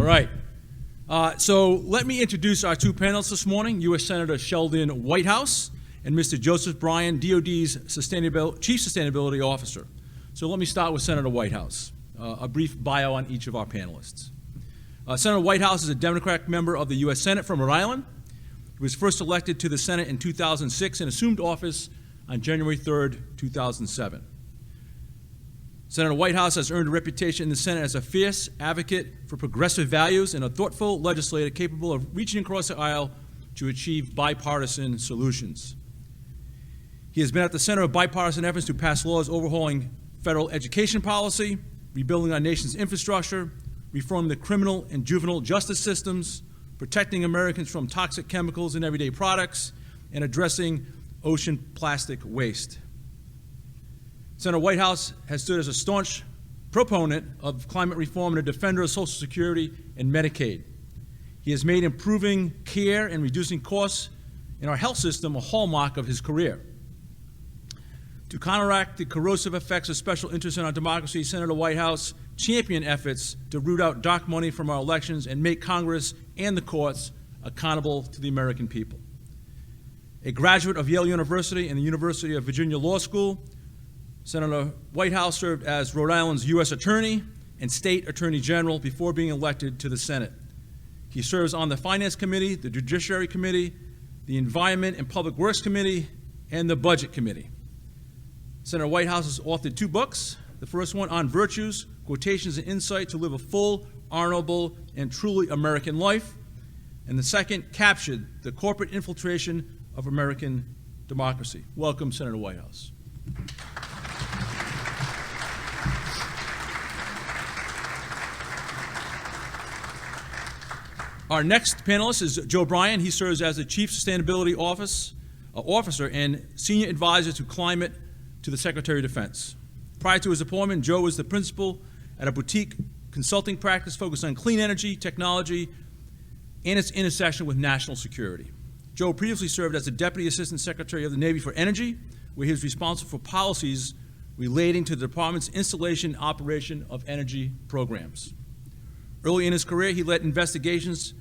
All right. So let me introduce our two panelists this morning, U.S. Senator Sheldon Whitehouse and Mr. Joseph Bryan, DOD's Chief Sustainability Officer. So let me start with Senator Whitehouse. A brief bio on each of our panelists. Senator Whitehouse is a Democratic member of the U.S. Senate from Rhode Island. He was first elected to the Senate in 2006 and assumed office on January 3rd, 2007. Senator Whitehouse has earned a reputation in the Senate as a fierce advocate for progressive values and a thoughtful legislator capable of reaching across the aisle to achieve bipartisan solutions. He has been at the center of bipartisan efforts to pass laws overhauling federal education policy, rebuilding our nation's infrastructure, reforming the criminal and juvenile justice systems, protecting Americans from toxic chemicals in everyday products, and addressing ocean plastic waste. Senator Whitehouse has stood as a staunch proponent of climate reform and a defender of Social Security and Medicaid. He has made improving care and reducing costs in our health system a hallmark of his career. To counteract the corrosive effects of special interests in our democracy, Senator Whitehouse championed efforts to root out dark money from our elections and make Congress and the courts accountable to the American people. A graduate of Yale University and the University of Virginia Law School, Senator Whitehouse served as Rhode Island's U.S. Attorney and State Attorney General before being elected to the Senate. He serves on the Finance Committee, the Judiciary Committee, the Environment and Public Works Committee, and the Budget Committee. Senator Whitehouse has authored 2 books, the first one on virtues, quotations and insight to live a full, honorable, and truly American life, and the second, Captured, the corporate infiltration of American democracy. Welcome, Senator Whitehouse. Our next panelist is Joe Bryan. He serves as the Chief Sustainability Officer and Senior Advisor to the Secretary of Defense. Prior to his appointment, Joe was the principal at a boutique consulting practice focused on clean energy, technology, and its intersection with national security. Joe previously served as the Deputy Assistant Secretary of the Navy for Energy, where he was responsible for policies relating to the department's installation and operation of energy programs. Early in his career, he led investigations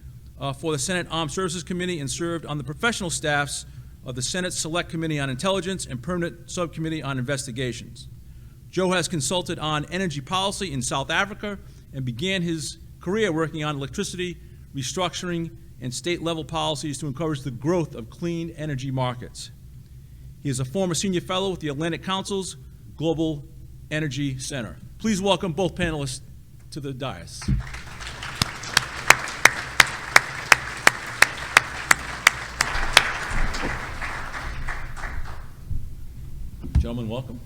for the Senate Armed Services Committee and served on the professional staffs of the Senate Select Committee on Intelligence and Permanent Subcommittee on Investigations. Joe has consulted on energy policy in South Africa and began his career working on electricity, restructuring, and state-level policies to encourage the growth of clean energy markets. He is a former senior fellow with the Atlantic Council's Global Energy Center. Please welcome both panelists to the dais. Gentlemen, welcome.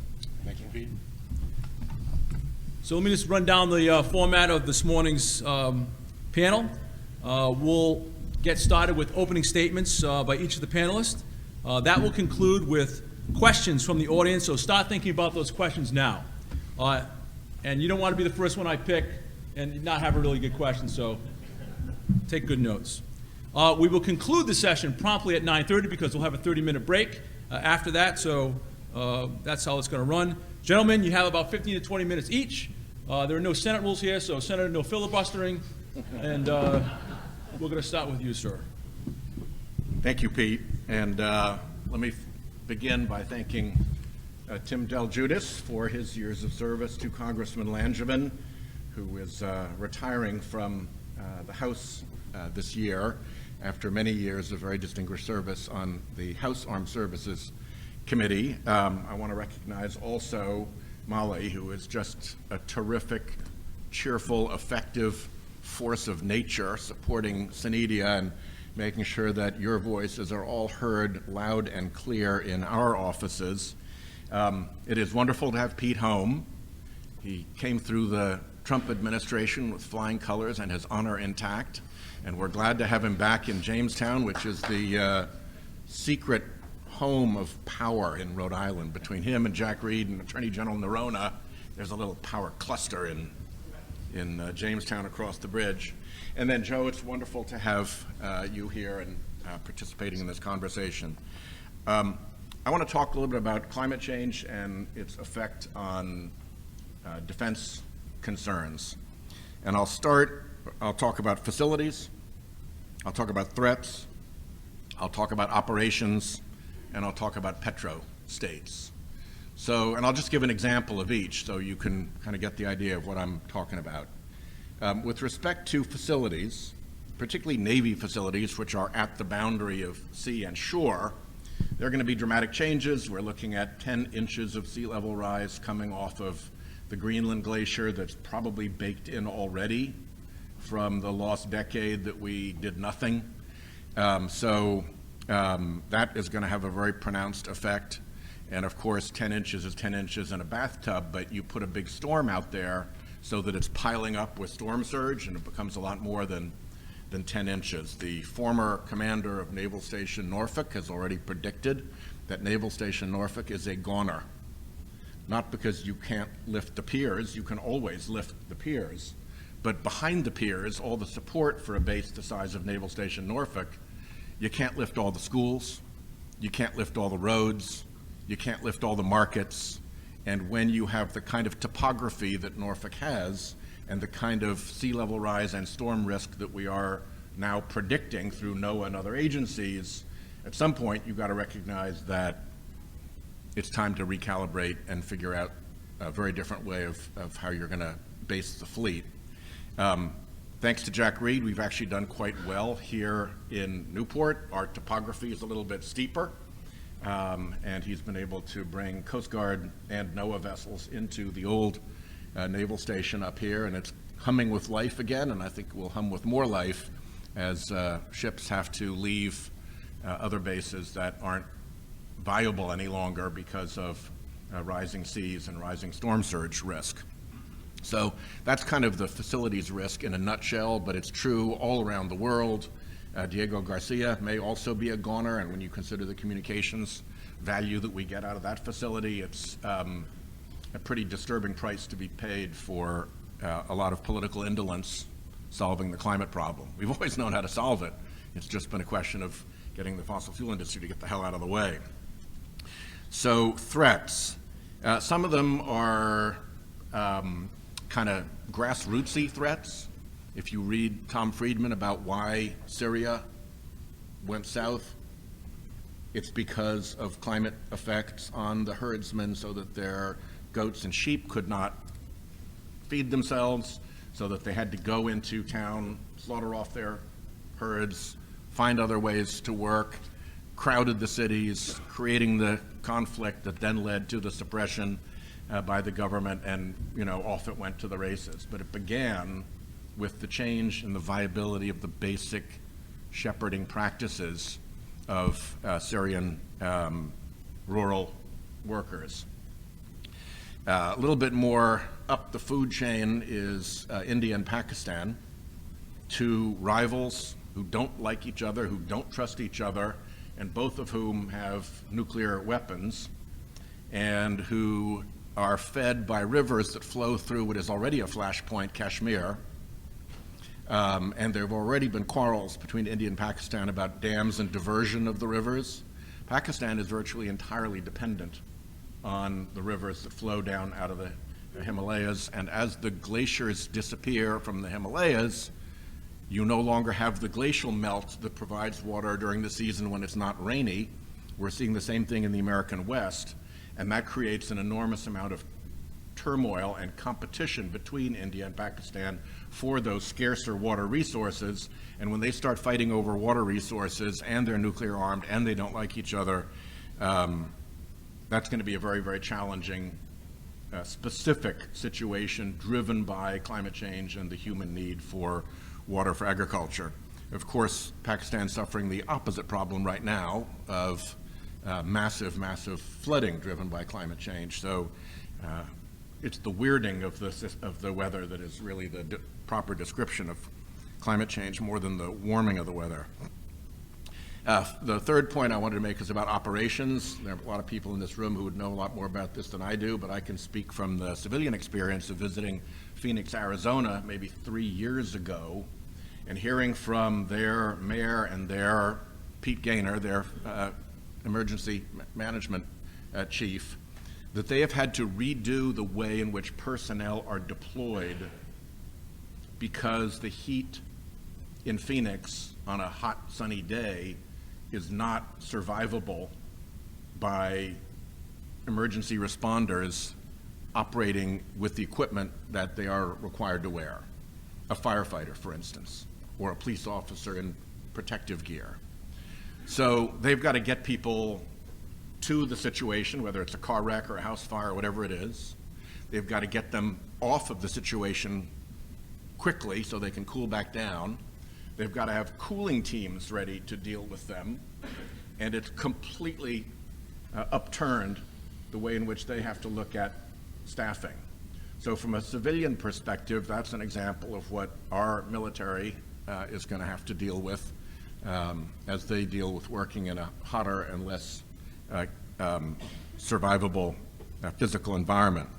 Thank you, Pete. So let me just run down the format of this morning's panel. We'll get started with opening statements by each of the panelists. That will conclude with questions from the audience, so start thinking about those questions now. And you don't want to be the first one I pick and not have a really good question, so take good notes. We will conclude the session promptly at 9:30 because we'll have a 30-minute break after that, so that's how it's going to run. Gentlemen, you have about 15 to 20 minutes each. There are no Senate rules here, so Senator, no filibustering. And we're going to start with you, sir. Thank you, Pete. And let me begin by thanking Tim DelGiudice for his years of service to Congressman Langevin, who is retiring from the House this year after many years of very distinguished service on the House Armed Services Committee. I want to recognize also Molly, who is just a terrific, cheerful, effective force of nature, supporting SENEDIA and making sure that your voices are all heard loud and clear in our offices. It is wonderful to have Pete home. He came through the Trump administration with flying colors and his honor intact, and we're glad to have him back in Jamestown, which is the secret home of power in Rhode Island. Between him and Jack Reed and Attorney General Nerona, there's a little power cluster in Jamestown across the bridge. And then, Joe, it's wonderful to have you here and participating in this conversation. I want to talk a little bit about climate change and its effect on defense concerns. And I'll start I'll talk about facilities, I'll talk about threats, I'll talk about operations, and I'll talk about petro-states. So, and I'll just give an example of each so you can kind of get the idea of what I'm talking about. With respect to facilities, particularly Navy facilities, which are at the boundary of sea and shore, there are going to be dramatic changes. We're looking at 10 inches of sea level rise coming off of the Greenland glacier that's probably baked in already from the lost decade that we did nothing. That is going to have a very pronounced effect. And of course, 10 inches is 10 inches in a bathtub, but you put a big storm out there so that it's piling up with storm surge and it becomes a lot more than 10 inches. The former commander of Naval Station Norfolk has already predicted that Naval Station Norfolk is a goner. Not because you can't lift the piers, you can always lift the piers, but behind the piers, all the support for a base the size of Naval Station Norfolk, you can't lift all the schools, you can't lift all the roads, you can't lift all the markets, and when you have the kind of topography that Norfolk has, and the kind of sea level rise and storm risk that we are now predicting through NOAA and other agencies, at some point you've got to recognize that it's time to recalibrate and figure out a very different way of how you're going to base the fleet. Thanks to Jack Reed, we've actually done quite well here in Newport. Our topography is a little bit steeper, and he's been able to bring Coast Guard and NOAA vessels into the old naval station up here, and it's humming with life again, and I think we'll hum with more life as ships have to leave other bases that aren't viable any longer because of rising seas and rising storm surge risk. So that's kind of the facilities risk in a nutshell, but it's true all around the world. Diego Garcia may also be a goner, and when you consider the communications value that we get out of that facility, it's a pretty disturbing price to be paid for a lot of political indolence solving the climate problem. We've always known how to solve it. It's just been a question of getting the fossil fuel industry to get the hell out of the way. So threats. Some of them are kind of grassrootsy threats. If you read Tom Friedman about why Syria went south, it's because of climate effects on the herdsmen so that their goats and sheep could not feed themselves, so that they had to go into town, slaughter off their herds, find other ways to work, crowded the cities, creating the conflict that then led to the suppression by the government, and off it went to the races. But it began with the change in the viability of the basic shepherding practices of Syrian rural workers. A little bit more up the food chain is India and Pakistan, two rivals who don't like each other, who don't trust each other, and both of whom have nuclear weapons, and who are fed by rivers that flow through what is already a flashpoint, Kashmir. And there have already been quarrels between India and Pakistan about dams and diversion of the rivers. Pakistan is virtually entirely dependent on the rivers that flow down out of the Himalayas, and as the glaciers disappear from the Himalayas, you no longer have the glacial melt that provides water during the season when it's not rainy. We're seeing the same thing in the American West, and that creates an enormous amount of turmoil and competition between India and Pakistan for those scarcer water resources. And when they start fighting over water resources and they're nuclear armed and they don't like each other, that's going to be a very, very challenging specific situation driven by climate change and the human need for water for agriculture. Of course, Pakistan's suffering the opposite problem right now of massive, massive flooding driven by climate change. So it's the weirding of the weather that is really the proper description of climate change more than the warming of the weather. The third point I wanted to make is about operations. There are a lot of people in this room who would know a lot more about this than I do, but I can speak from the civilian experience of visiting Phoenix, Arizona, maybe 3 years ago, and hearing from their mayor and their Pete Gaynor, their emergency management chief, that they have had to redo the way in which personnel are deployed because the heat in Phoenix on a hot, sunny day is not survivable by emergency responders operating with the equipment that they are required to wear. A firefighter, for instance, or a police officer in protective gear. So they've got to get people to the situation, whether it's a car wreck or a house fire or whatever it is. They've got to get them off of the situation quickly so they can cool back down. They've got to have cooling teams ready to deal with them. And it's completely upturned the way in which they have to look at staffing. So from a civilian perspective, that's an example of what our military is going to have to deal with as they deal with working in a hotter and less survivable physical environment.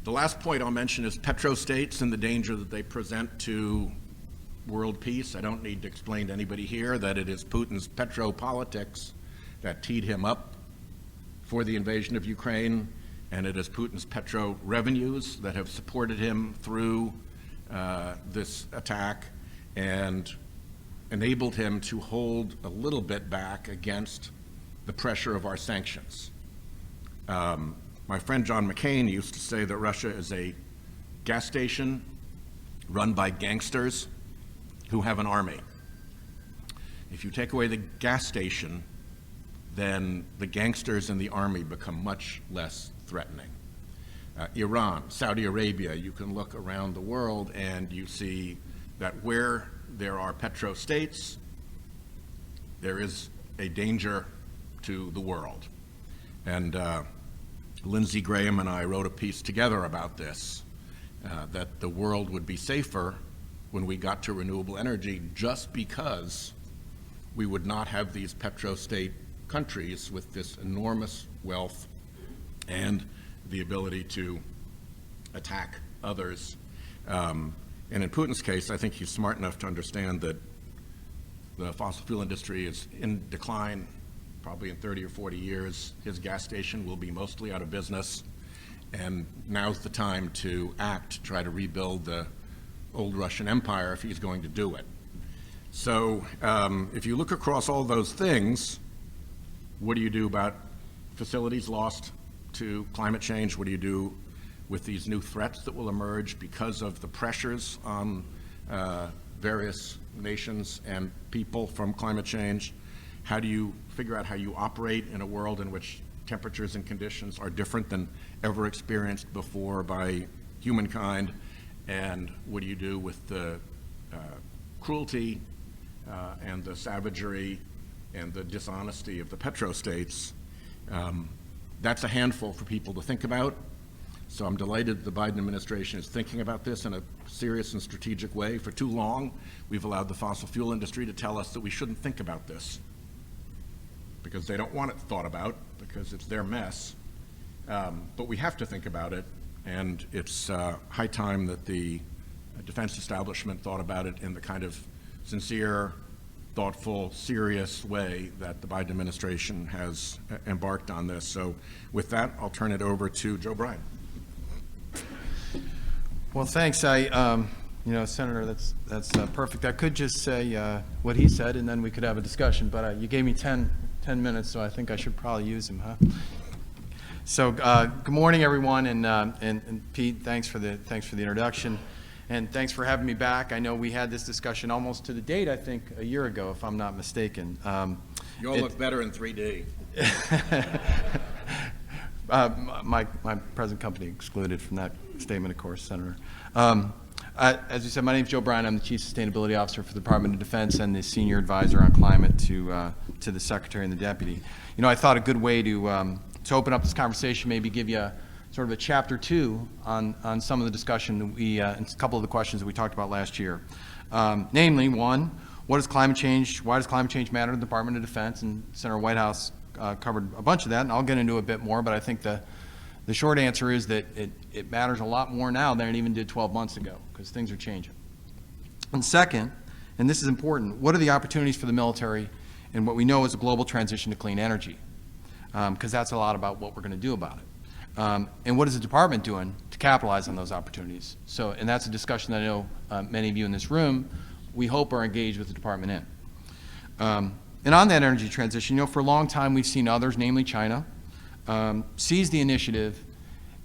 The last point I'll mention is petrostates and the danger that they present to world peace. I don't need to explain to anybody here that it is Putin's petropolitics that teed him up for the invasion of Ukraine, and it is Putin's petro revenues that have supported him through this attack and enabled him to hold a little bit back against the pressure of our sanctions. My friend John McCain used to say that Russia is a gas station run by gangsters who have an army. If you take away the gas station, then the gangsters and the army become much less threatening. Iran, Saudi Arabia, you can look around the world and you see that where there are petrostates, there is a danger to the world. And Lindsey Graham and I wrote a piece together about this, that the world would be safer when we got to renewable energy just because we would not have these petrostate countries with this enormous wealth and the ability to attack others. And in Putin's case, I think he's smart enough to understand that the fossil fuel industry is in decline. Probably in 30 or 40 years, his gas station will be mostly out of business. And now's the time to act, to try to rebuild the old Russian Empire if he's going to do it. So if you look across all those things, what do you do about facilities lost to climate change? What do you do with these new threats that will emerge because of the pressures on various nations and people from climate change? How do you figure out how you operate in a world in which temperatures and conditions are different than ever experienced before by humankind? And what do you do with the cruelty and the savagery and the dishonesty of the petrostates? That's a handful for people to think about. So I'm delighted the Biden administration is thinking about this in a serious and strategic way. For too long, we've allowed the fossil fuel industry to tell us that we shouldn't think about this because they don't want it thought about, because it's their mess. But we have to think about it, and it's high time that the defense establishment thought about it in the kind of sincere, thoughtful, serious way that the Biden administration has embarked on this. So with that, I'll turn it over to Joe Bryan. Well, thanks. Senator, that's perfect. I could just say what he said, and then we could have a discussion. But you gave me 10 minutes, so I think I should probably use them, huh? So, good morning, everyone, and Pete, thanks for the introduction, and thanks for having me back. I know we had this discussion almost to the date, I think, a year ago, if I'm not mistaken. You all look better in 3D. My present company excluded from that statement, of course, Senator. As you said, my name is Joe Bryan. I'm the Chief Sustainability Officer for the Department of Defense and the Senior Advisor on Climate to the Secretary and the Deputy. You know, I thought a good way to open up this conversation, maybe give you sort of a chapter 2 on some of the discussion that and a couple of the questions that we talked about last year. Namely, one, what is climate change? Why does climate change matter to the Department of Defense? And Senator Whitehouse covered a bunch of that, and I'll get into a bit more, but I think the short answer is that it matters a lot more now than it even did 12 months ago, because things are changing. And second, and this is important, what are the opportunities for the military in what we know is a global transition to clean energy? Because that's a lot about what we're going to do about it. And what is the department doing to capitalize on those opportunities? So, and that's a discussion that I know many of you in this room, we hope are engaged with the department in. And on that energy transition, for a long time we've seen others, namely China, seize the initiative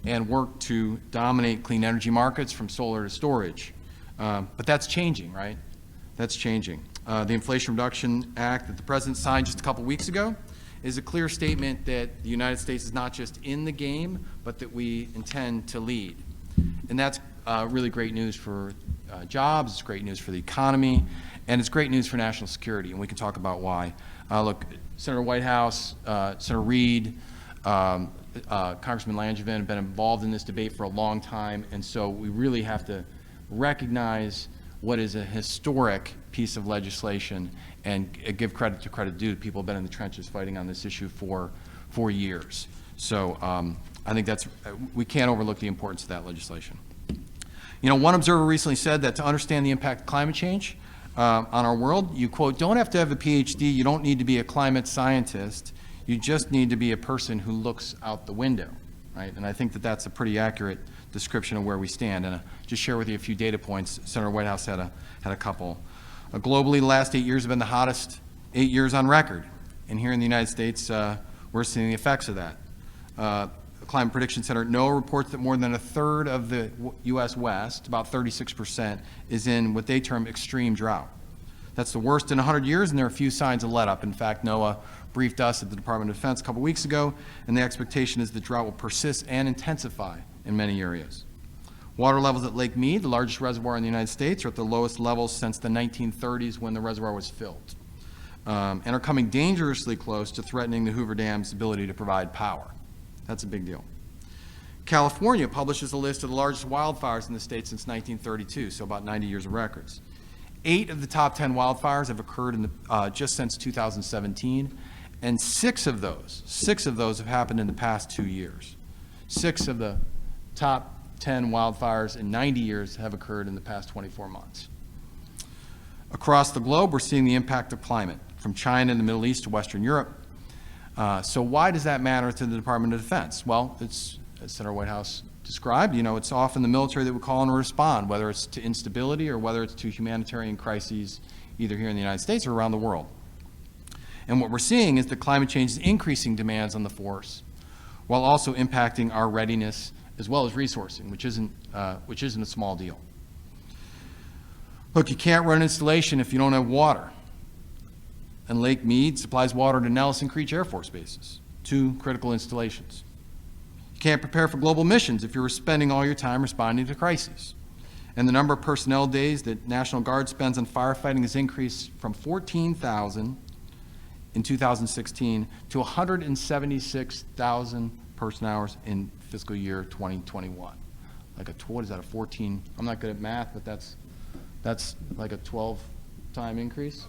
and work to dominate clean energy markets from solar to storage. But that's changing, right? That's changing. The Inflation Reduction Act that the President signed just a couple weeks ago is a clear statement that the United States is not just in the game, but that we intend to lead. And that's really great news for jobs, it's great news for the economy, and it's great news for national security, and we can talk about why. Look, Senator Whitehouse, Senator Reid, Congressman Langevin have been involved in this debate for a long time, and so we really have to recognize what is a historic piece of legislation and give credit to credit due. People have been in the trenches fighting on this issue for years. So I think we can't overlook the importance of that legislation. One observer recently said that to understand the impact of climate change on our world, you, quote, don't have to have a PhD, you don't need to be a climate scientist, you just need to be a person who looks out the window, right? And I think that that's a pretty accurate description of where we stand. And just share with you a few data points. Senator Whitehouse had a couple. Globally, the last 8 years have been the hottest 8 years on record. And here in the United States, we're seeing the effects of that. The Climate Prediction Center, NOAA, reports that more than a third of the U.S. West, about 36%, is in what they term extreme drought. That's the worst in 100 years, and there are a few signs of let-up. In fact, NOAA briefed us at the Department of Defense a couple weeks ago, and the expectation is the drought will persist and intensify in many areas. Water levels at Lake Mead, the largest reservoir in the United States, are at the lowest levels since the 1930s when the reservoir was filled, and are coming dangerously close to threatening the Hoover Dam's ability to provide power. That's a big deal. California publishes a list of the largest wildfires in the state since 1932, so about 90 years of records. 8 of the top 10 wildfires have occurred just since 2017, and 6 of those have happened in the past 2 years. 6 of the top 10 wildfires in 90 years have occurred in the past 24 months. Across the globe, we're seeing the impact of climate, from China and the Middle East to Western Europe. So why does that matter to the Department of Defense? Well, it's, as Senator Whitehouse described, it's often the military that would call and respond, whether it's to instability or whether it's to humanitarian crises, either here in the United States or around the world. And what we're seeing is that climate change is increasing demands on the force, while also impacting our readiness as well as resourcing, which isn't a small deal. Look, you can't run an installation if you don't have water. And Lake Mead supplies water to Nellis and Creech Air Force bases, 2 critical installations. You can't prepare for global missions if you're spending all your time responding to crises. And the number of personnel days that National Guard spends on firefighting has increased from 14,000 in 2016 to 176,000 person hours in fiscal year 2021. What is that, a 14? I'm not good at math, but that's like a 12-time increase.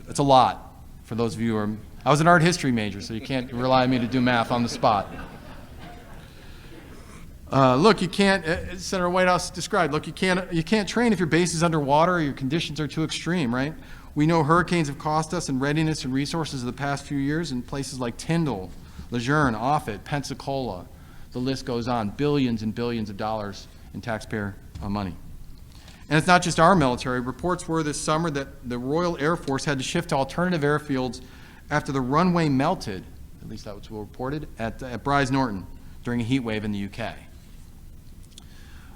That's a lot for those of you who are, I was an art history major, so you can't rely on me to do math on the spot. Look, you can't, as Senator Whitehouse described, look, you can't train if your base is underwater or your conditions are too extreme, right? We know hurricanes have cost us in readiness and resources of the past few years in places like Tyndall, Lejeune, Offutt, Pensacola. The list goes on, billions and billions of dollars in taxpayer money. And it's not just our military. Reports were this summer that the Royal Air Force had to shift to alternative airfields after the runway melted, at least that was reported, at Bryan Norton during a heat wave in the UK.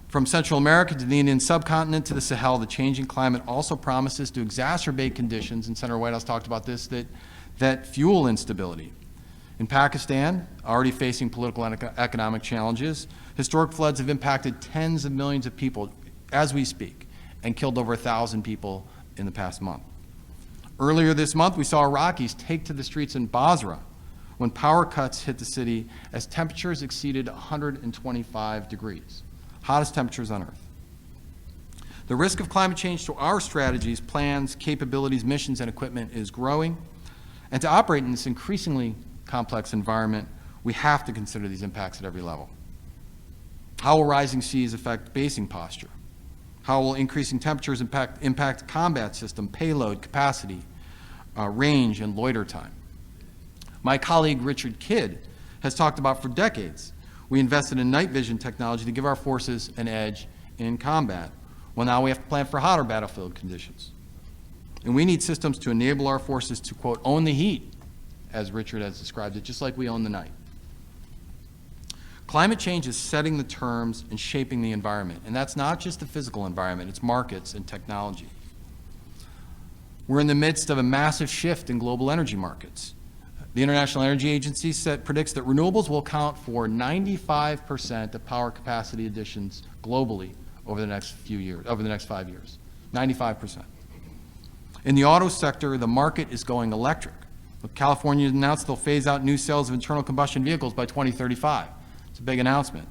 From Central America to the Indian subcontinent to the Sahel, the changing climate also promises to exacerbate conditions, and Senator Whitehouse talked about this, that fuel instability. In Pakistan, already facing political and economic challenges, historic floods have impacted tens of millions of people as we speak and killed over 1,000 people in the past month. Earlier this month, we saw Iraqis take to the streets in Basra when power cuts hit the city as temperatures exceeded 125 degrees, hottest temperatures on Earth. The risk of climate change to our strategies, plans, capabilities, missions, and equipment is growing. And to operate in this increasingly complex environment, we have to consider these impacts at every level. How will rising seas affect basing posture? How will increasing temperatures impact combat system, payload, capacity, range, and loiter time? My colleague Richard Kidd has talked about for decades We invested in night vision technology to give our forces an edge in combat. Well, now we have to plan for hotter battlefield conditions. And we need systems to enable our forces to, quote, own the heat, as Richard has described it, just like we own the night. Climate change is setting the terms and shaping the environment. And that's not just the physical environment, it's markets and technology. We're in the midst of a massive shift in global energy markets. The International Energy Agency predicts that renewables will account for 95% of power capacity additions globally over the next 5 years. 95%. In the auto sector, the market is going electric. California announced they'll phase out new sales of internal combustion vehicles by 2035. It's a big announcement.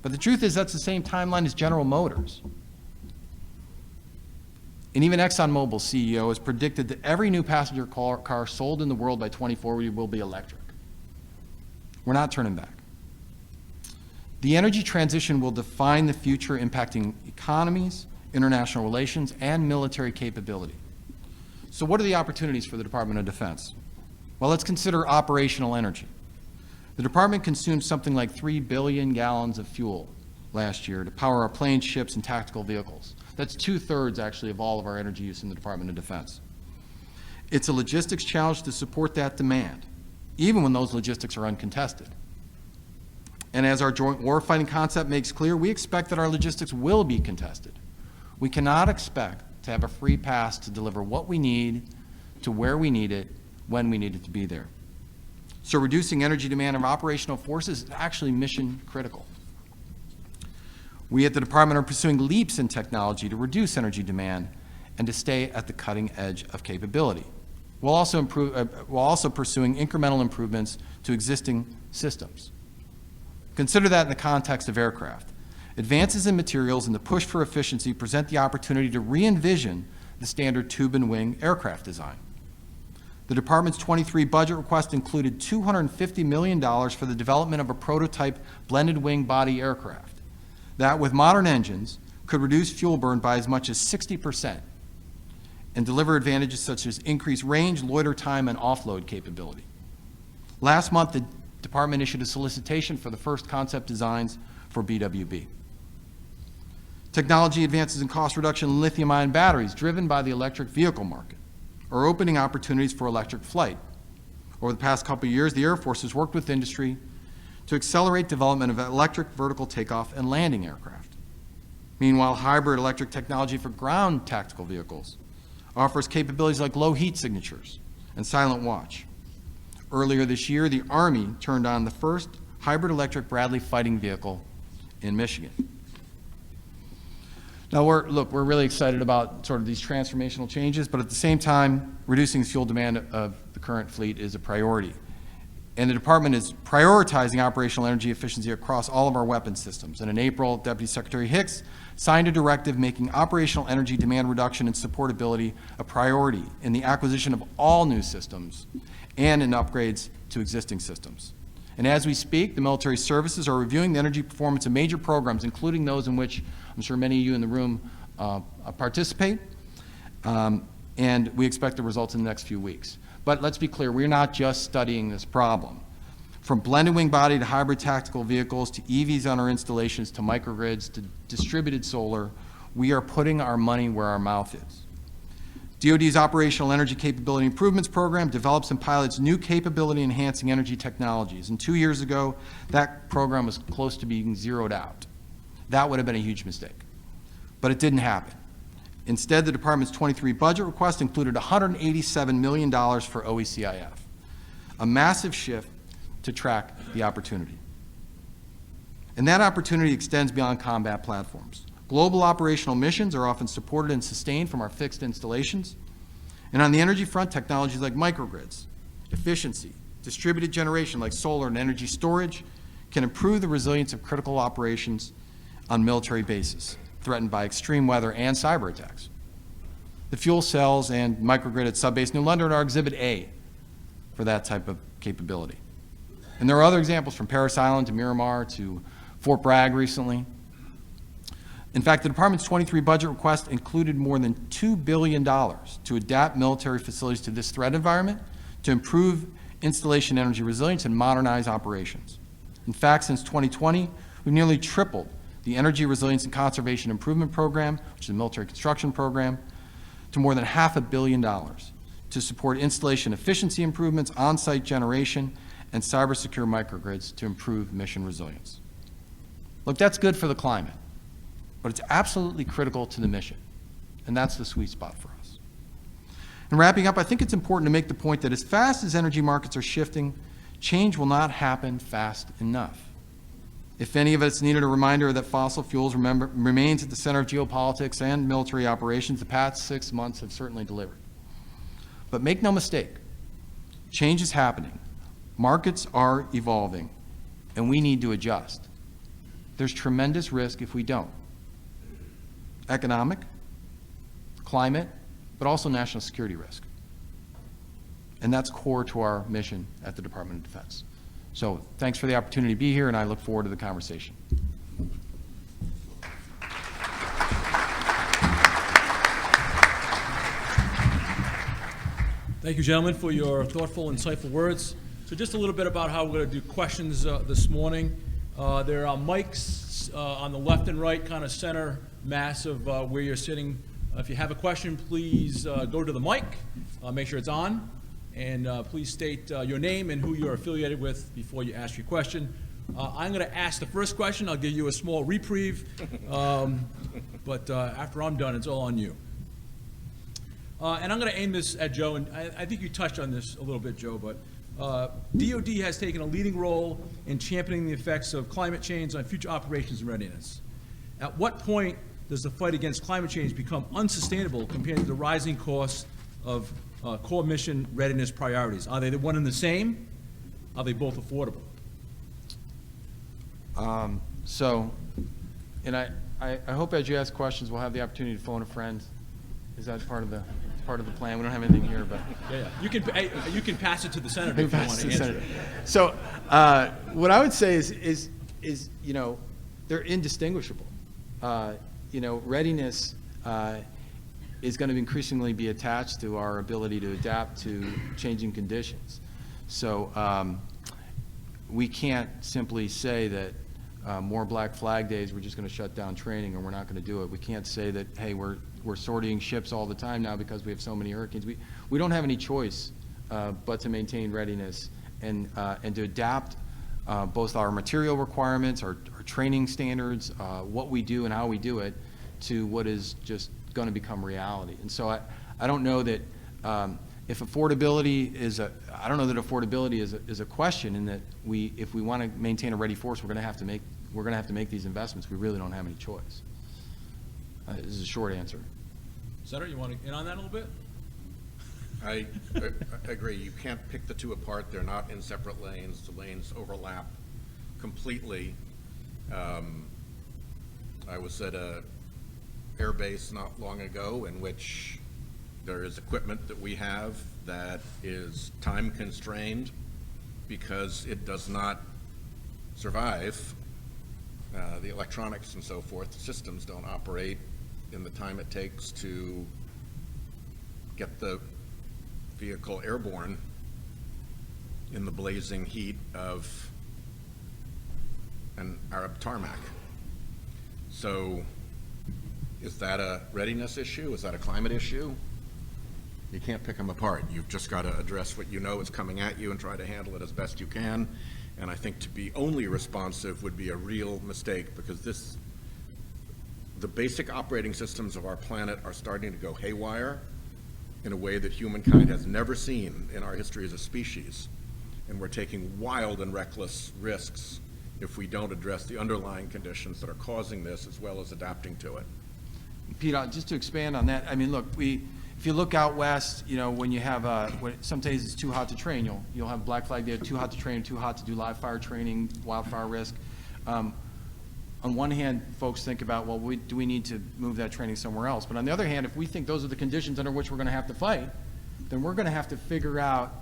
But the truth is that's the same timeline as General Motors. And even ExxonMobil's CEO has predicted that every new passenger car sold in the world by 2040 will be electric. We're not turning back. The energy transition will define the future, impacting economies, international relations, and military capability. So what are the opportunities for the Department of Defense? Well, let's consider operational energy. The department consumed something like 3 billion gallons of fuel last year to power our planes, ships, and tactical vehicles. That's 2/3 actually of all of our energy use in the Department of Defense. It's a logistics challenge to support that demand, even when those logistics are uncontested. And as our joint warfighting concept makes clear, we expect that our logistics will be contested. We cannot expect to have a free pass to deliver what we need, to where we need it, when we need it to be there. So reducing energy demand of operational forces is actually mission critical. We at the department are pursuing leaps in technology to reduce energy demand and to stay at the cutting edge of capability. We're also pursuing incremental improvements to existing systems. Consider that in the context of aircraft. Advances in materials and the push for efficiency present the opportunity to re-envision the standard tube and wing aircraft design. The department's 23 budget request included $250 million for the development of a prototype blended wing body aircraft that, with modern engines, could reduce fuel burn by as much as 60% and deliver advantages such as increased range, loiter time, and offload capability. Last month, the department issued a solicitation for the first concept designs for BWB. Technology advances in cost reduction in lithium-ion batteries, driven by the electric vehicle market, are opening opportunities for electric flight. Over the past couple of years, the Air Force has worked with industry to accelerate development of electric vertical takeoff and landing aircraft. Meanwhile, hybrid electric technology for ground tactical vehicles offers capabilities like low heat signatures and silent watch. Earlier this year, the Army turned on the first hybrid electric Bradley fighting vehicle in Michigan. Now, we're really excited about sort of these transformational changes, but at the same time, reducing fuel demand of the current fleet is a priority. And the department is prioritizing operational energy efficiency across all of our weapons systems. And in April, Deputy Secretary Hicks signed a directive making operational energy demand reduction and supportability a priority in the acquisition of all new systems and in upgrades to existing systems. And as we speak, the military services are reviewing the energy performance of major programs, including those in which I'm sure many of you in the room participate, and we expect the results in the next few weeks. But let's be clear, we're not just studying this problem. From blended wing body to hybrid tactical vehicles to EVs on our installations to microgrids to distributed solar, we are putting our money where our mouth is. DoD's Operational Energy Capability Improvements Program develops and pilots new capability-enhancing energy technologies. And 2 years ago, that program was close to being zeroed out. That would have been a huge mistake. But it didn't happen. Instead, the department's 23 budget request included $187 million for OECIF, a massive shift to track the opportunity. And that opportunity extends beyond combat platforms. Global operational missions are often supported and sustained from our fixed installations. And on the energy front, technologies like microgrids, efficiency, distributed generation like solar and energy storage can improve the resilience of critical operations on military bases threatened by extreme weather and cyber attacks. The fuel cells and microgrid at Subbase New London are Exhibit A for that type of capability. And there are other examples from Parris Island to Miramar to Fort Bragg recently. In fact, the department's 23 budget request included more than $2 billion to adapt military facilities to this threat environment, to improve installation energy resilience and modernize operations. In fact, since 2020, we've nearly tripled the Energy Resilience and Conservation Improvement Program, which is a military construction program, to more than $500 million to support installation efficiency improvements, on-site generation, and cyber-secure microgrids to improve mission resilience. Look, that's good for the climate, but it's absolutely critical to the mission, and that's the sweet spot for us. In wrapping up, I think it's important to make the point that as fast as energy markets are shifting, change will not happen fast enough. If any of us needed a reminder that fossil fuels remains at the center of geopolitics and military operations, the past 6 months have certainly delivered. But make no mistake, change is happening. Markets are evolving, and we need to adjust. There's tremendous risk if we don't. Economic, climate, but also national security risk. And that's core to our mission at the Department of Defense. So thanks for the opportunity to be here, and I look forward to the conversation. Thank you, gentlemen, for your thoughtful, insightful words. So just a little bit about how we're going to do questions this morning. There are mics on the left and right, kind of center mass of where you're sitting. If you have a question, please go to the mic, make sure it's on, and please state your name and who you're affiliated with before you ask your question. I'm going to ask the first question. I'll give you a small reprieve, but after I'm done, it's all on you. And I'm going to aim this at Joe, and I think you touched on this a little bit, Joe, but DOD has taken a leading role in championing the effects of climate change on future operations and readiness. At what point does the fight against climate change become unsustainable compared to the rising costs of core mission readiness priorities? Are they the one and the same? Are they both affordable? And I hope as you ask questions, we'll have the opportunity to phone a friend. Is that part of the plan? We don't have anything here, but Yeah. You can pass it to the senator if you want to answer it. So what I would say is you know, they're indistinguishable. You know, readiness is going to increasingly be attached to our ability to adapt to changing conditions. So we can't simply say that more Black Flag days, we're just going to shut down training or we're not going to do it. We can't say that, hey, we're sorting ships all the time now because we have so many hurricanes. We don't have any choice but to maintain readiness and to adapt both our material requirements, our training standards, what we do and how we do it to what is just going to become reality. And so I don't know that if affordability is a question, in that if we want to maintain a ready force, we're going to have to make these investments. We really don't have any choice. This is a short answer. Senator, you want to in on that a little bit? I agree. You can't pick the two apart. They're not in separate lanes. The lanes overlap completely. I was at a air base not long ago in which there is equipment that we have that is time constrained because it does not survive. The electronics and so forth, the systems don't operate in the time it takes to get the vehicle airborne in the blazing heat of an Arab tarmac. So is that a readiness issue? Is that a climate issue? You can't pick them apart. You've just got to address what you know is coming at you and try to handle it as best you can. And I think to be only responsive would be a real mistake, because the basic operating systems of our planet are starting to go haywire in a way that humankind has never seen in our history as a species. And we're taking wild and reckless risks if we don't address the underlying conditions that are causing this, as well as adapting to it. Pete, just to expand on that, I mean, look, if you look out west, you know, when you have, some days it's too hot to train, you'll have Black Flag Day, too hot to train, too hot to do live fire training, wildfire risk. On one hand, folks think about, well, do we need to move that training somewhere else? But on the other hand, if we think those are the conditions under which we're going to have to fight, then we're going to have to figure out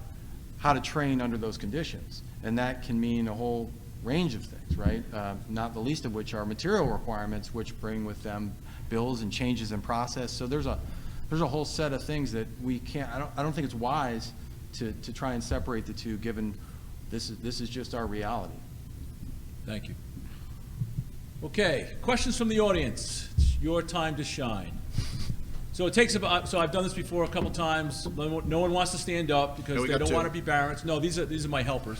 how to train under those conditions. And that can mean a whole range of things, right? Not the least of which are material requirements, which bring with them bills and changes in process. So there's a whole set of things that we can't. I don't think it's wise to try and separate the two, given this is just our reality. Thank you. Okay, questions from the audience. It's your time to shine. So it takes about, so I've done this before a couple times. No one wants to stand up because we they got don't two. want to be barons. No, these are my helpers.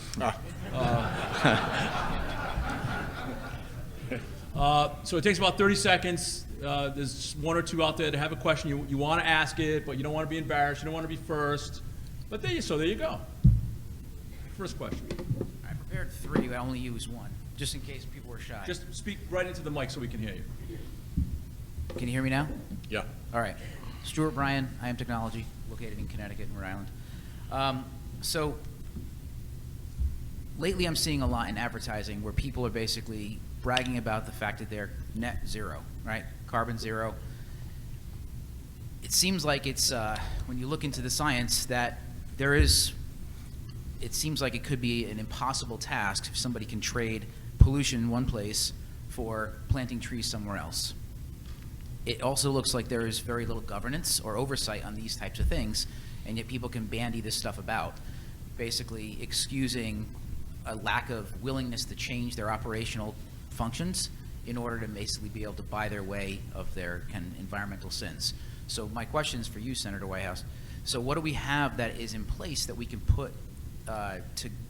So it takes about 30 seconds. There's one or two out there that have a question. You want to ask it, but you don't want to be embarrassed. You don't want to be first. But there you go. First question. I prepared 3, but I only used 1, just in case people were shy. Just speak right into the mic so we can hear you. Can you hear me now? Yeah. All right. Stuart Bryan, IM Technology, located in Connecticut and Rhode Island. So lately I'm seeing a lot in advertising where people are basically bragging about the fact that they're net zero, right? Carbon zero. It seems like it's, when you look into the science, that it seems like it could be an impossible task if somebody can trade pollution in one place for planting trees somewhere else. It also looks like there is very little governance or oversight on these types of things, and yet people can bandy this stuff about, basically excusing a lack of willingness to change their operational functions in order to basically be able to buy their way of their kind of environmental sins. So my question is for you, Senator Whitehouse. So what do we have that is in place that we can put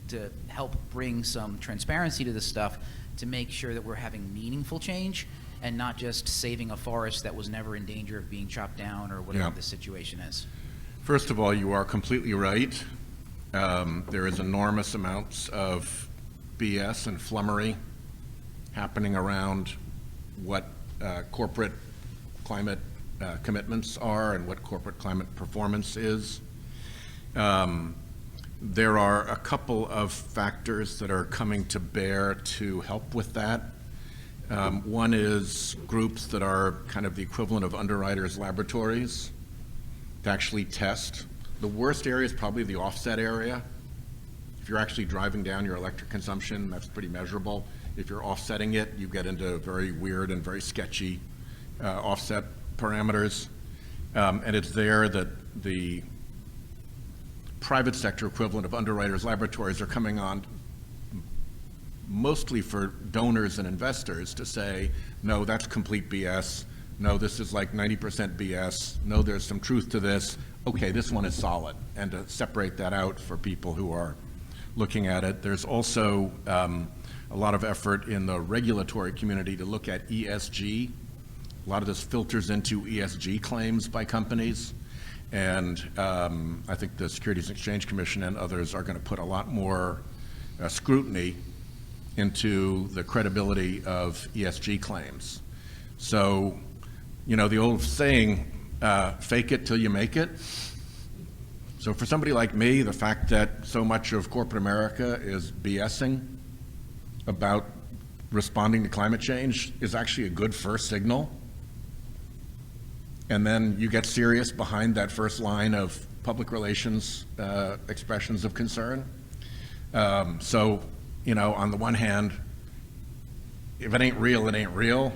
to help bring some transparency to this stuff to make sure that we're having meaningful change and not just saving a forest that was never in danger of being chopped down or whatever the situation is? First of all, you are completely right. There is enormous amounts of BS and flummery happening around what corporate climate commitments are and what corporate climate performance is. There are a couple of factors that are coming to bear to help with that. One is groups that are kind of the equivalent of underwriters' laboratories to actually test. The worst area is probably the offset area. If you're actually driving down your electric consumption, that's pretty measurable. If you're offsetting it, you get into very weird and very sketchy offset parameters. And it's there that the private sector equivalent of underwriters' laboratories are coming on mostly for donors and investors to say, no, that's complete BS. No, this is like 90% BS. No, there's some truth to this. Okay, this one is solid. And to separate that out for people who are looking at it. There's also a lot of effort in the regulatory community to look at ESG. A lot of this filters into ESG claims by companies. And I think the Securities and Exchange Commission and others are going to put a lot more scrutiny into the credibility of ESG claims. So, you know, the old saying, fake it till you make it. So for somebody like me, the fact that so much of corporate America is BSing about responding to climate change is actually a good first signal. And then you get serious behind that first line of public relations expressions of concern. So, you know, on the one hand, if it ain't real, it ain't real.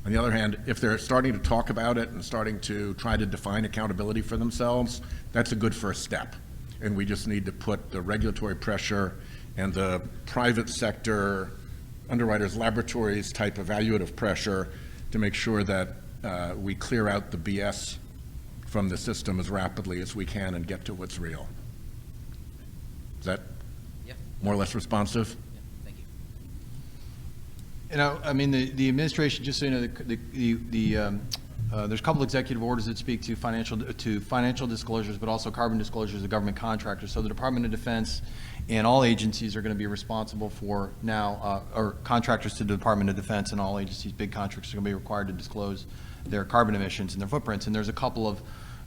On the other hand, if they're starting to talk about it and starting to try to define accountability for themselves, that's a good first step. And we just need to put the regulatory pressure and the private sector underwriters' laboratories type evaluative pressure to make sure that we clear out the BS from the system as rapidly as we can and get to what's real. Is that more or less responsive? Yeah, thank you. You know, I mean, the administration, just so you know, there's a couple executive orders that speak to financial disclosures, but also carbon disclosures of government contractors. So the Department of Defense and all agencies are going to be responsible for now, or contractors to the Department of Defense and all agencies, big contractors are going to be required to disclose their carbon emissions and their footprints. And there's a couple of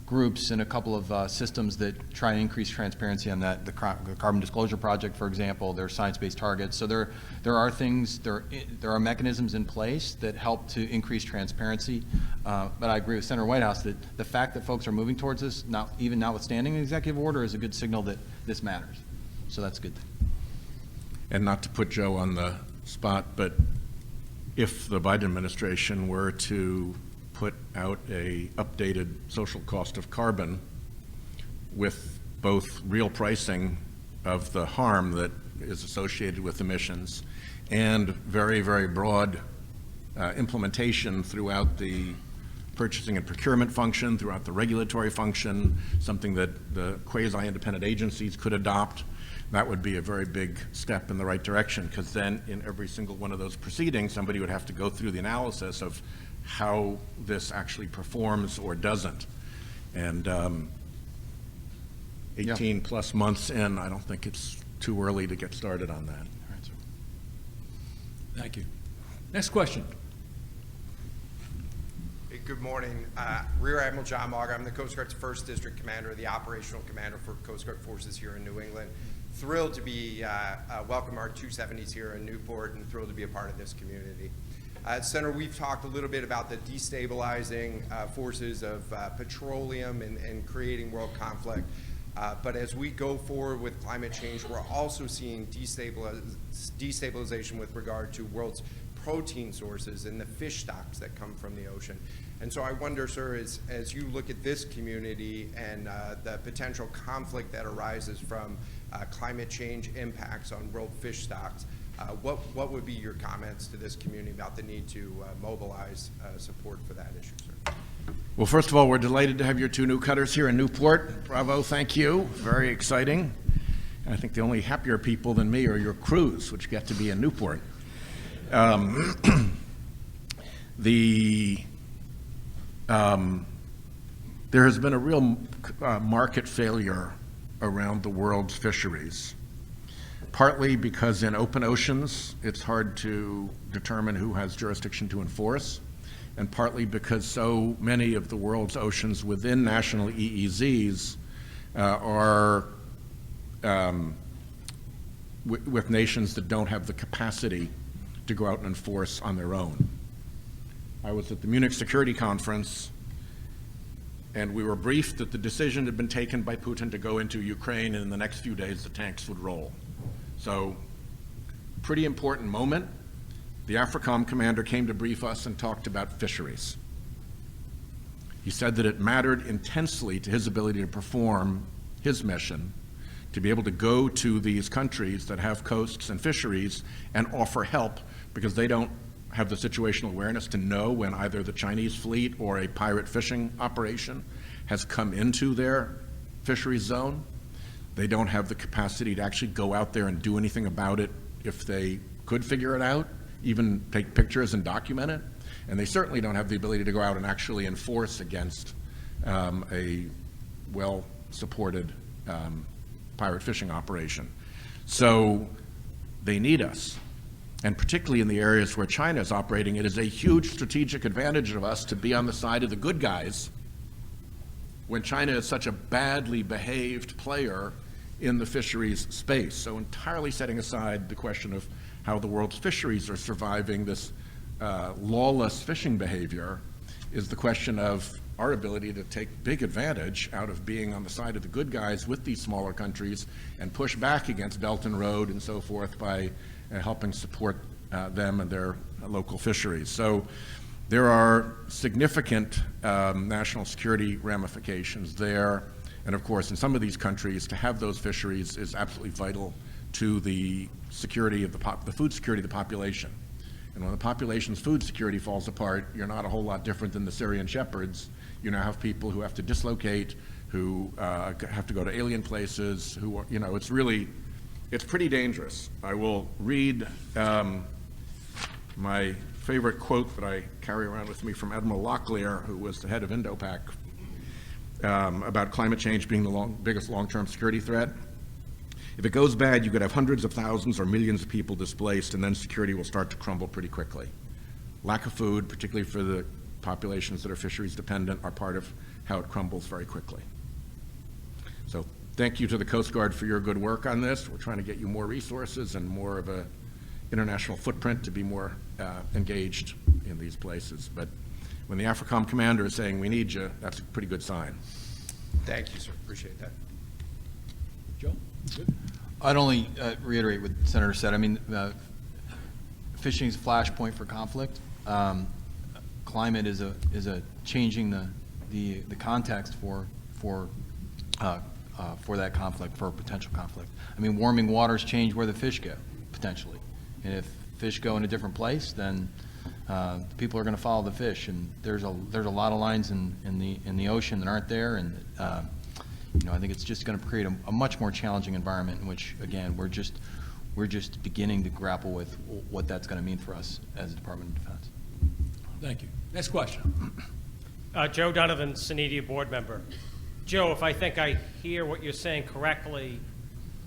groups and a couple of systems that try and increase transparency on that. The Carbon Disclosure Project, for example, there are science-based targets. So there are things, there are mechanisms in place that help to increase transparency. But I agree with Senator Whitehouse that the fact that folks are moving towards this, even notwithstanding an executive order, is a good signal that this matters. So that's a good thing. And not to put Joe on the spot, but if the Biden administration were to put out a updated social cost of carbon with both real pricing of the harm that is associated with emissions and very, very broad implementation throughout the purchasing and procurement function, throughout the regulatory function, something that the quasi-independent agencies could adopt. That would be a very big step in the right direction, because then in every single one of those proceedings, somebody would have to go through the analysis of how this actually performs or doesn't. And 18 plus months in, I don't think it's too early to get started on that. Thank you. Next question. Hey, good morning. Rear Admiral John Mauger. I'm the Coast Guard's 1st District Commander, the Operational Commander for Coast Guard Forces here in New England. Thrilled to be welcome our 270s here in Newport, and thrilled to be a part of this community. Senator, we've talked a little bit about the destabilizing forces of petroleum and creating world conflict. But as we go forward with climate change, we're also seeing destabilization with regard to world's protein sources and the fish stocks that come from the ocean. And so I wonder, sir, as you look at this community and the potential conflict that arises from climate change impacts on world fish stocks, what would be your comments to this community about the need to mobilize support for that issue, sir? Well, first of all, we're delighted to have your 2 new cutters here in Newport. Bravo, thank you. Very exciting. And I think the only happier people than me are your crews, which get to be in Newport. There has been a real market failure around the world's fisheries, partly because in open oceans, it's hard to determine who has jurisdiction to enforce, and partly because so many of the world's oceans within national EEZs are with nations that don't have the capacity to go out and enforce on their own. I was at the Munich Security Conference, and we were briefed that the decision had been taken by Putin to go into Ukraine, and in the next few days the tanks would roll. So, pretty important moment. The AFRICOM commander came to brief us and talked about fisheries. He said that it mattered intensely to his ability to perform his mission, to be able to go to these countries that have coasts and fisheries and offer help, because they don't have the situational awareness to know when either the Chinese fleet or a pirate fishing operation has come into their fisheries zone. They don't have the capacity to actually go out there and do anything about it if they could figure it out, even take pictures and document it. And they certainly don't have the ability to go out and actually enforce against a well-supported pirate fishing operation. So they need us. And particularly in the areas where China is operating, it is a huge strategic advantage of us to be on the side of the good guys when China is such a badly behaved player in the fisheries space. So entirely setting aside the question of how the world's fisheries are surviving this lawless fishing behavior is the question of our ability to take big advantage out of being on the side of the good guys with these smaller countries and push back against Belt and Road and so forth by helping support them and their local fisheries. So there are significant national security ramifications there. And of course, in some of these countries, to have those fisheries is absolutely vital to the security of the food security of the population. And when the population's food security falls apart, you're not a whole lot different than the Syrian shepherds. You now have people who have to dislocate, who have to go to alien places, who are, it's pretty dangerous. I will read my favorite quote that I carry around with me from Admiral Locklear, who was the head of Indo-Pac, about climate change being the biggest long-term security threat. If it goes bad, you could have hundreds of thousands or millions of people displaced, and then security will start to crumble pretty quickly. Lack of food, particularly for the populations that are fisheries dependent, are part of how it crumbles very quickly. So thank you to the Coast Guard for your good work on this. We're trying to get you more resources and more of an international footprint to be more engaged in these places. But when the AFRICOM commander is saying we need you, that's a pretty good sign. Thank you, sir. Appreciate that. Joe? Good. I'd only reiterate what the Senator said. I mean, fishing is a flashpoint for conflict. Climate is a changing the context for that conflict, for potential conflict. I mean, warming waters change where the fish go, potentially. And if fish go in a different place, then people are going to follow the fish. And there's a lot of lines in the ocean that aren't there, and I think it's just going to create a much more challenging environment in which, again, we're just beginning to grapple with what that's going to mean for us as a Department of Defense. Thank you. Next question. Joe Donovan, SENEDIA board member. Joe, if I think I hear what you're saying correctly,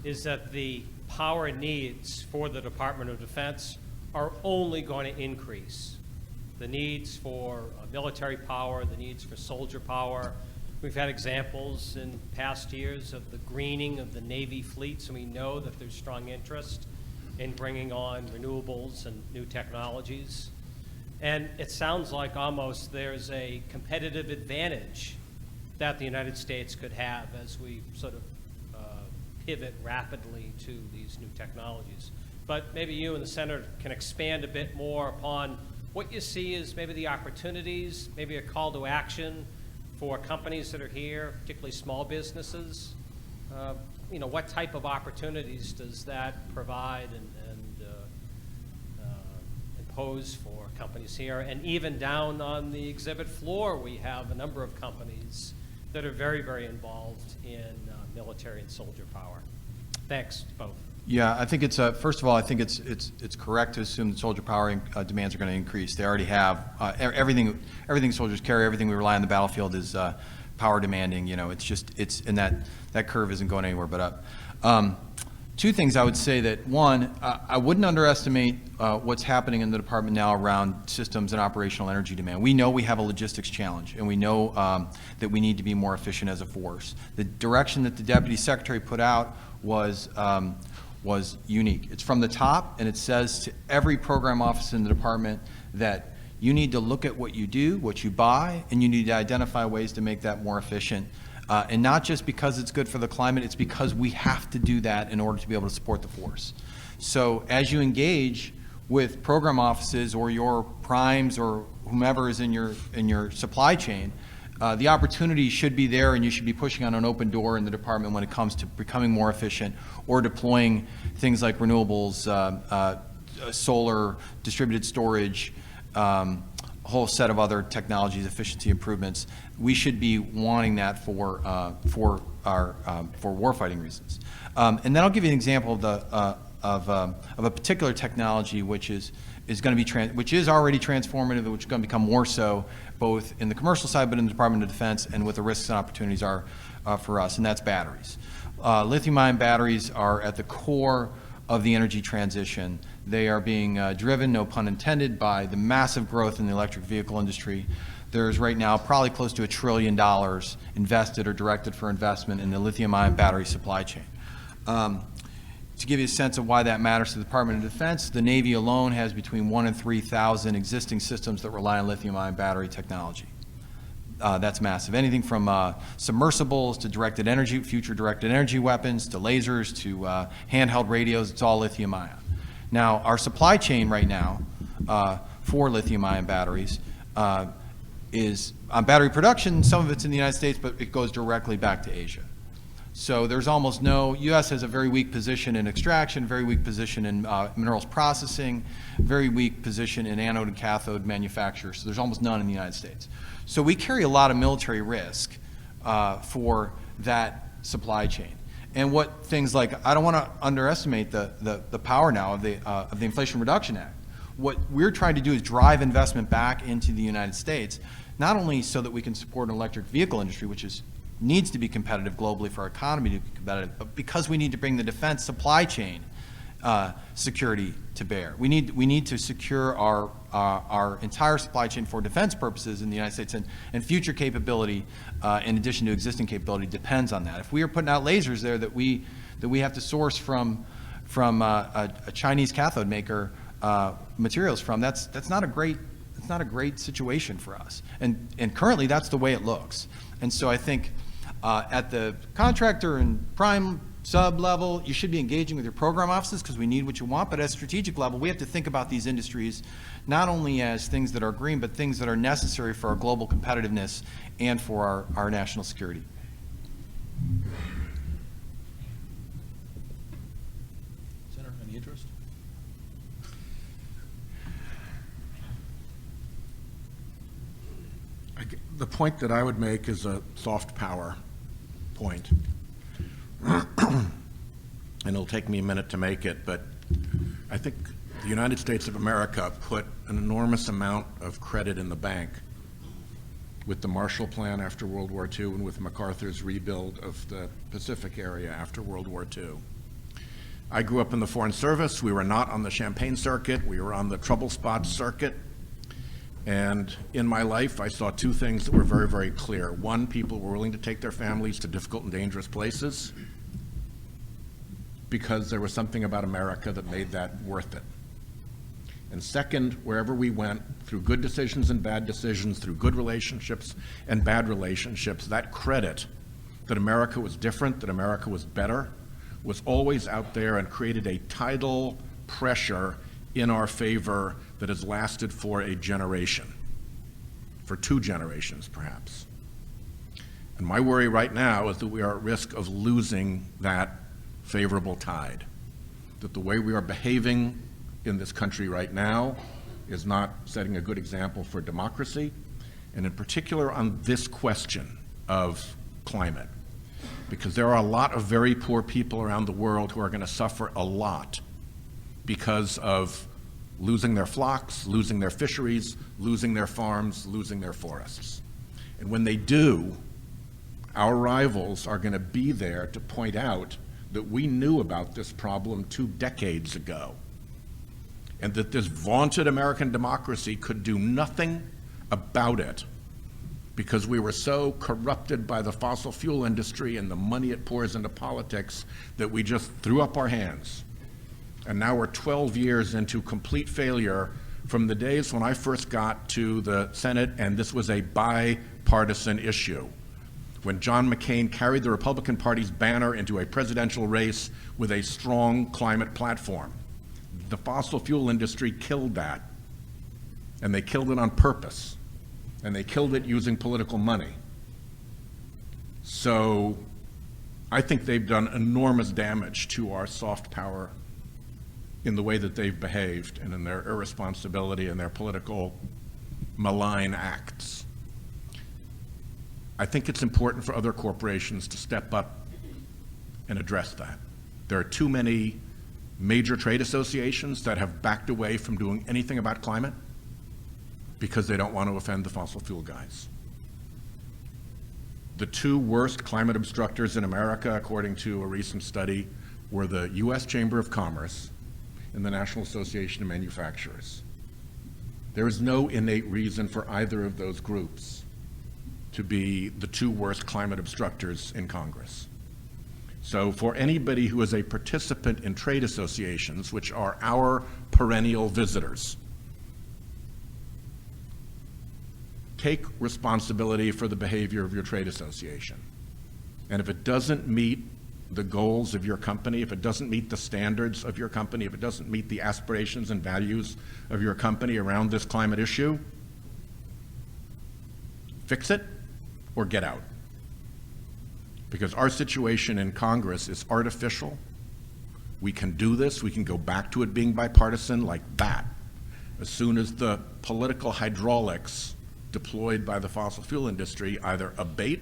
is that the power needs for the Department of Defense are only going to increase. The needs for military power, the needs for soldier power. We've had examples in past years of the greening of the Navy fleets, and we know that there's strong interest in bringing on renewables and new technologies. And it sounds like almost there's a competitive advantage that the United States could have as we sort of pivot rapidly to these new technologies. But maybe you and the Senator can expand a bit more upon what you see as maybe the opportunities, maybe a call to action for companies that are here, particularly small businesses. What type of opportunities does that provide and impose for companies here? And even down on the exhibit floor, we have a number of companies that are very, very involved in military and soldier power. Thanks to both. Yeah, I think it's first of all, I think it's correct to assume that soldier power demands are going to increase. They already have everything soldiers carry, everything we rely on the battlefield is power demanding. And that curve isn't going anywhere but up. Two things I would say that one, I wouldn't underestimate what's happening in the department now around systems and operational energy demand. We know we have a logistics challenge, and we know that we need to be more efficient as a force. The direction that the Deputy Secretary put out was unique. It's from the top, and it says to every program office in the department that you need to look at what you do, what you buy, and you need to identify ways to make that more efficient. And not just because it's good for the climate, it's because we have to do that in order to be able to support the force. So as you engage with program offices or your primes or whomever is in your supply chain, the opportunity should be there, and you should be pushing on an open door in the department when it comes to becoming more efficient or deploying things like renewables, solar, distributed storage, a whole set of other technologies, efficiency improvements. We should be wanting that for warfighting reasons. And then I'll give you an example of a particular technology which is going to be which is already transformative, and which is going to become more so both in the commercial side, but in the Department of Defense, and what the risks and opportunities are for us, and that's batteries. Lithium-ion batteries are at the core of the energy transition. They are being driven, no pun intended, by the massive growth in the electric vehicle industry. There's right now probably close to $1 trillion invested or directed for investment in the lithium-ion battery supply chain. To give you a sense of why that matters to the Department of Defense, the Navy alone has between 1,000 and 3,000 existing systems that rely on lithium-ion battery technology. That's massive. Anything from submersibles to directed energy, future directed energy weapons, to lasers, to handheld radios, it's all lithium-ion. Now, our supply chain right now for lithium-ion batteries is on battery production. Some of it's in the United States, but it goes directly back to Asia. So there's almost no, U.S. has a very weak position in extraction, very weak position in minerals processing, very weak position in anode and cathode manufacture. So there's almost none in the United States. So we carry a lot of military risk for that supply chain. And what things like, I don't want to underestimate the power now of the Inflation Reduction Act. What we're trying to do is drive investment back into the United States, not only so that we can support an electric vehicle industry, which needs to be competitive globally for our economy to be competitive, but because we need to bring the defense supply chain security to bear. We need to secure our entire supply chain for defense purposes in the United States, and future capability, in addition to existing capability, depends on that. If we are putting out lasers there that we have to source from a Chinese cathode maker materials from, that's not a great situation for us. And currently that's the way it looks. And so I think at the contractor and prime sub level, you should be engaging with your program offices because we need what you want, but at a strategic level, we have to think about these industries not only as things that are green, but things that are necessary for our global competitiveness and for our national security. Senator, any interest? The point that I would make is a soft power point. And it'll take me a minute to make it, but I think the United States of America put an enormous amount of credit in the bank with the Marshall Plan after World War II and with MacArthur's rebuild of the Pacific area after World War II. I grew up in the Foreign Service. We were not on the Champagne circuit. We were on the trouble spots circuit. And in my life, I saw two things that were very, very clear. One, people were willing to take their families to difficult and dangerous places because there was something about America that made that worth it. And second, wherever we went, through good decisions and bad decisions, through good relationships and bad relationships, that credit that America was different, that America was better, was always out there and created a tidal pressure in our favor that has lasted for a generation, for 2 generations perhaps. And my worry right now is that we are at risk of losing that favorable tide, that the way we are behaving in this country right now is not setting a good example for democracy, and in particular on this question of climate, because there are a lot of very poor people around the world who are going to suffer a lot because of losing their flocks, losing their fisheries, losing their farms, losing their forests. And when they do, our rivals are going to be there to point out that we knew about this problem 2 decades ago, and that this vaunted American democracy could do nothing about it because we were so corrupted by the fossil fuel industry and the money it pours into politics that we just threw up our hands. And now we're 12 years into complete failure from the days when I first got to the Senate, and this was a bipartisan issue, when John McCain carried the Republican Party's banner into a presidential race with a strong climate platform. The fossil fuel industry killed that, and they killed it on purpose, and they killed it using political money. So I think they've done enormous damage to our soft power in the way that they've behaved and in their irresponsibility and their political malign acts. I think it's important for other corporations to step up and address that. There are too many major trade associations that have backed away from doing anything about climate because they don't want to offend the fossil fuel guys. The 2 worst climate obstructors in America, according to a recent study, were the U.S. Chamber of Commerce and the National Association of Manufacturers. There is no innate reason for either of those groups to be the 2 worst climate obstructors in Congress. So for anybody who is a participant in trade associations, which are our perennial visitors, take responsibility for the behavior of your trade association. And if it doesn't meet the goals of your company, if it doesn't meet the standards of your company, if it doesn't meet the aspirations and values of your company around this climate issue, fix it or get out. Because our situation in Congress is artificial. We can do this. We can go back to it being bipartisan like that as soon as the political hydraulics deployed by the fossil fuel industry either abate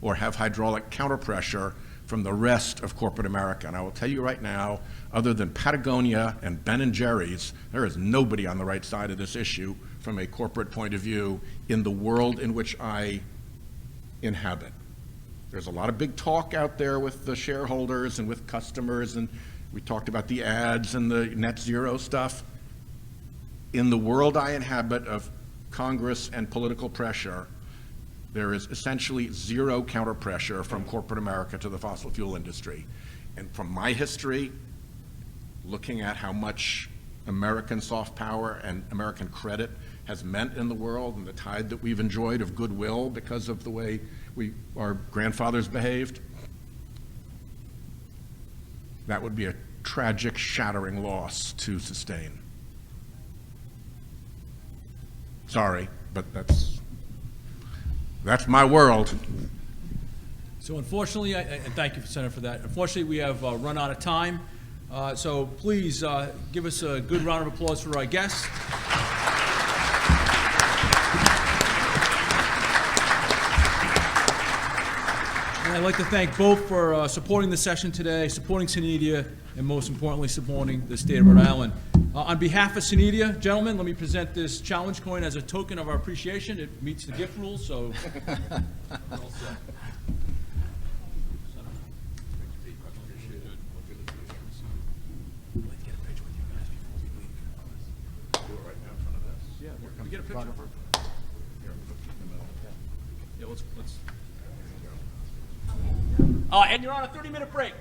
or have hydraulic counterpressure from the rest of corporate America. And I will tell you right now, other than Patagonia and Ben & Jerry's, there is nobody on the right side of this issue from a corporate point of view in the world in which I inhabit. There's a lot of big talk out there with the shareholders and with customers, and we talked about the ads and the net zero stuff. In the world I inhabit of Congress and political pressure, there is essentially zero counter pressure from corporate America to the fossil fuel industry. And from my history, looking at how much American soft power and American credit has meant in the world and the tide that we've enjoyed of goodwill because of the way our grandfathers behaved, that would be a tragic, shattering loss to sustain. Sorry, but that's my world. So unfortunately, and thank you, Senator, for that. Unfortunately, we have run out of time. So please give us a good round of applause for our guests. I'd like to thank both for supporting the session today, supporting SENEDIA, and most importantly, supporting the state of Rhode Island. On behalf of SENEDIA, gentlemen, let me present this challenge coin as a token of our appreciation. It meets the gift rules, so. Can we get a picture? Yeah, let's. And you're on a 30-minute break.